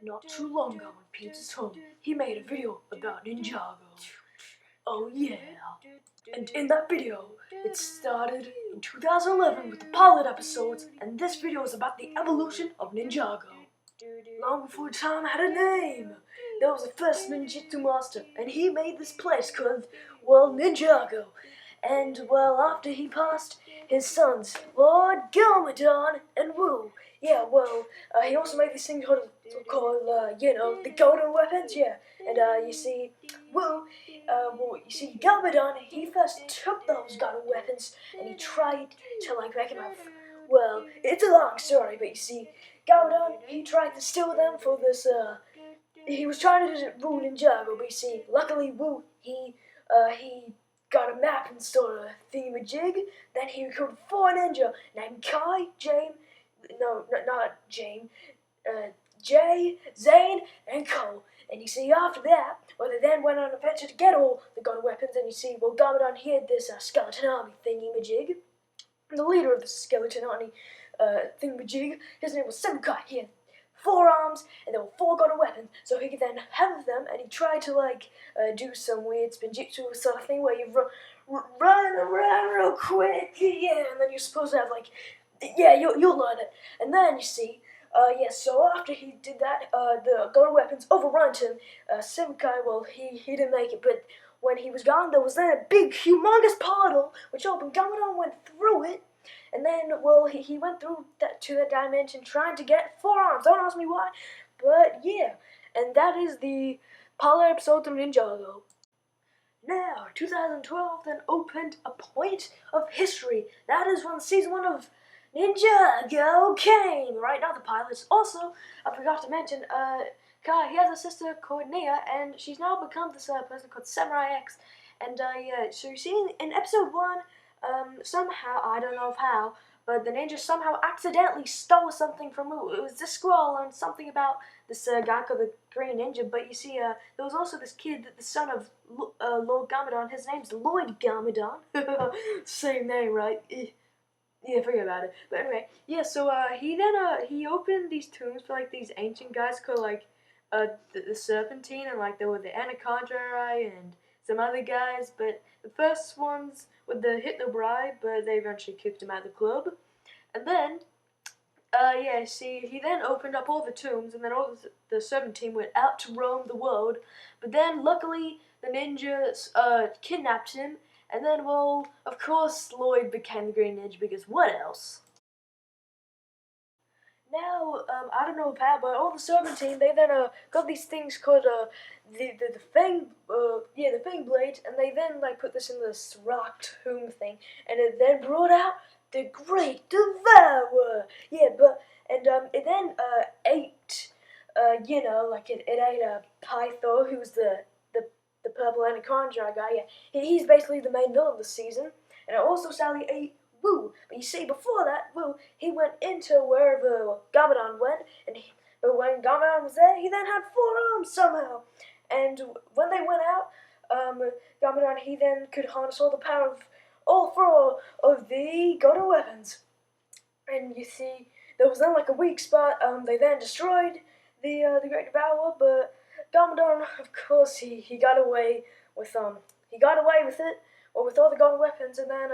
Not too long ago in Pete's home, he made a video about Ninjago. Oh yeah. And in that video, it started in 2011 with the pilot episodes, and this video is about the evolution of Ninjago. Long before time had a name, there was a first ninjutsu master, and he made this place called, well, Ninjago. And, well, after he passed, his sons, Lord Garmadon and Wu. Yeah, well, he also made these things called the golden weapons, yeah. And, you see, Garmadon, he first took those golden weapons, and he tried to, make them have, well, it's a long story, but you see, Garmadon, he tried to steal them for this, he was trying to rule Ninjago, but you see, luckily Wu, he got a map and sort of thingamajig. Then he recruited 4 ninja named Kai, Jay, Zane, and Cole. And you see, after that, well, they then went on an adventure to get all the golden weapons. And you see, well, Garmadon, he had this skeleton army thingamajig. And the leader of the skeleton army thingamajig, his name was Senkai. He had 4 arms, and there were 4 golden weapons, so he could then have them, and he tried to, do some weird spinjitzu sort of thing where you run around real quick, yeah, and then you're supposed to have, you'll learn it. And then, you see, so after he did that, the golden weapons overrun him. Senkai, well, he didn't make it, but when he was gone, there was then a big, humongous portal, which opened. Garmadon went through it, and then, well, he went through to that dimension trying to get 4 arms. Don't ask me why, but yeah. And that is the pilot episode of Ninjago. Now, 2012 then opened a point of history. That is when season 1 of Ninjago came. Right now, the pilots. Also, I forgot to mention, Kai, he has a sister called Nia, and she's now become this person called Samurai X. And so you see in episode 1, somehow, I don't know how, but the ninja somehow accidentally stole something from Wu. It was this scroll and something about this guy called the Green Ninja, but you see, there was also this kid, the son of Lord Garmadon. His name's Lloyd Garmadon. Same name, right? Yeah, forget about it. But anyway, yeah, so he opened these tombs for these ancient guys called the Serpentine, and there were the Anaconda and some other guys, but the first ones with the Hitler Bride, but they eventually kicked him out of the club. And then, he then opened up all the tombs, and then all the Serpentine went out to roam the world. But then, luckily, the ninjas kidnapped him, and then, well, of course, Lloyd became the Green Ninja, because what else? Now, I don't know how, but all the Serpentine, they then got these things called the Fang, the Fang Blades, and they then put this in this rock tomb thing, and it then brought out the Great Devourer. Yeah, it then ate, it ate Python, who's the purple anaconda guy. Yeah, he's basically the main villain this season, and it also sadly ate Wu. But you see, before that, Wu, he went into wherever Garmadon went, but when Garmadon was there, he then had 4 arms somehow. And when they went out, Garmadon, he then could harness all the power of all 4 of the golden weapons. And you see, there was then a weak spot. They then destroyed the Great Devourer, but Garmadon, of course, he got away with it, or with all the golden weapons, and then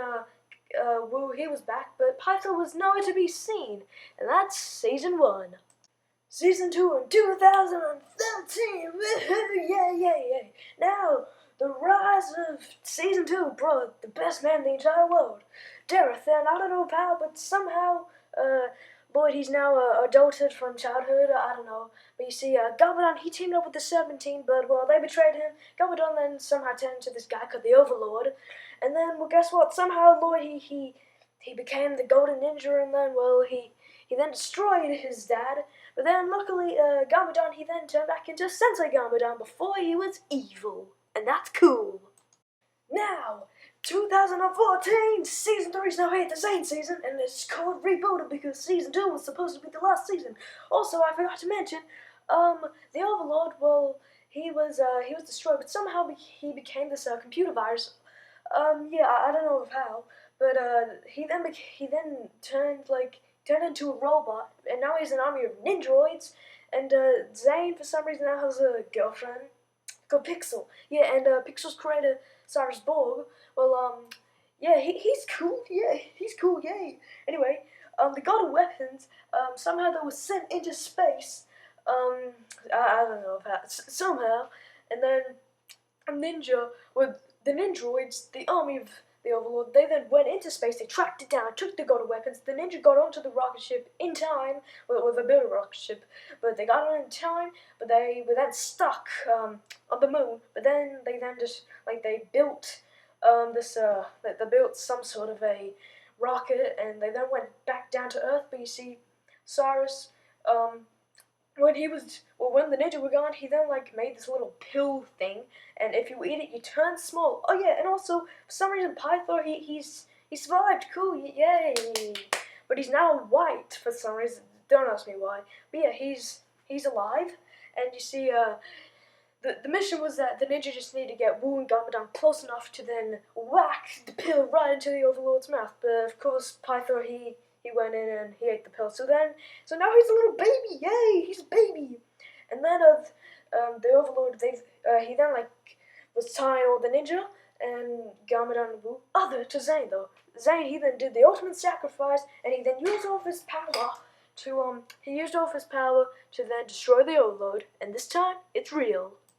Wu, he was back, but Python was nowhere to be seen, and that's season 1. Season 2 in 2013, yeah. Now, the rise of season 2 brought the best man in the entire world, Darathan. I don't know how, but somehow, Lloyd, he's now adulted from childhood, I don't know. But you see, Garmadon, he teamed up with the Serpentine, but, well, they betrayed him. Garmadon then somehow turned into this guy called the Overlord. And then, well, guess what? Somehow Lloyd, he became the Golden Ninja, and then, well, he then destroyed his dad. But then, luckily, Garmadon, he then turned back into Sensei Garmadon before he was evil. And that's cool. Now, 2014, season 3 is now here, the same season, and it's called Rebooted because season 2 was supposed to be the last season. Also, I forgot to mention, the Overlord, well, he was destroyed, but somehow he became this computer virus. I don't know how, but he then turned into a robot, and now he's an army of ninjroids, And Zane, for some reason, now has a girlfriend called Pixel. Yeah, and Pixel's creator, Cyrus Borg, well, yeah, he's cool. Yeah, he's cool. Yay. Anyway, the God of Weapons, somehow they were sent into space. I don't know how. Somehow, and then a ninja with the Ninjroids, the army of the Overlord. They then went into space. They tracked it down, took the God of Weapons. The ninja got onto the rocket ship in time. Well, they built a rocket ship, but they got on in time. But they were then stuck on the moon. But then they just they built they built some sort of a rocket, and they then went back down to Earth. But you see, Cyrus, when the ninja were gone, he then made this little pill thing, and if you eat it, you turn small. Oh yeah, and also for some reason Pythor he survived. Cool, yay! But he's now white for some reason. Don't ask me why. But yeah, he's alive, and you see the mission was that the ninja just needed to get Wu and Garmadon close enough to then whack the pill right into the Overlord's mouth. But of course, Pythor he went in and he ate the pill. So now he's a little baby. Yay, he's a baby. And then the Overlord he then was tying all the ninja and Garmadon and Wu other to Zane though. Zane he then did the ultimate sacrifice, and he then used all of his power to then destroy the Overlord, and this time it's real.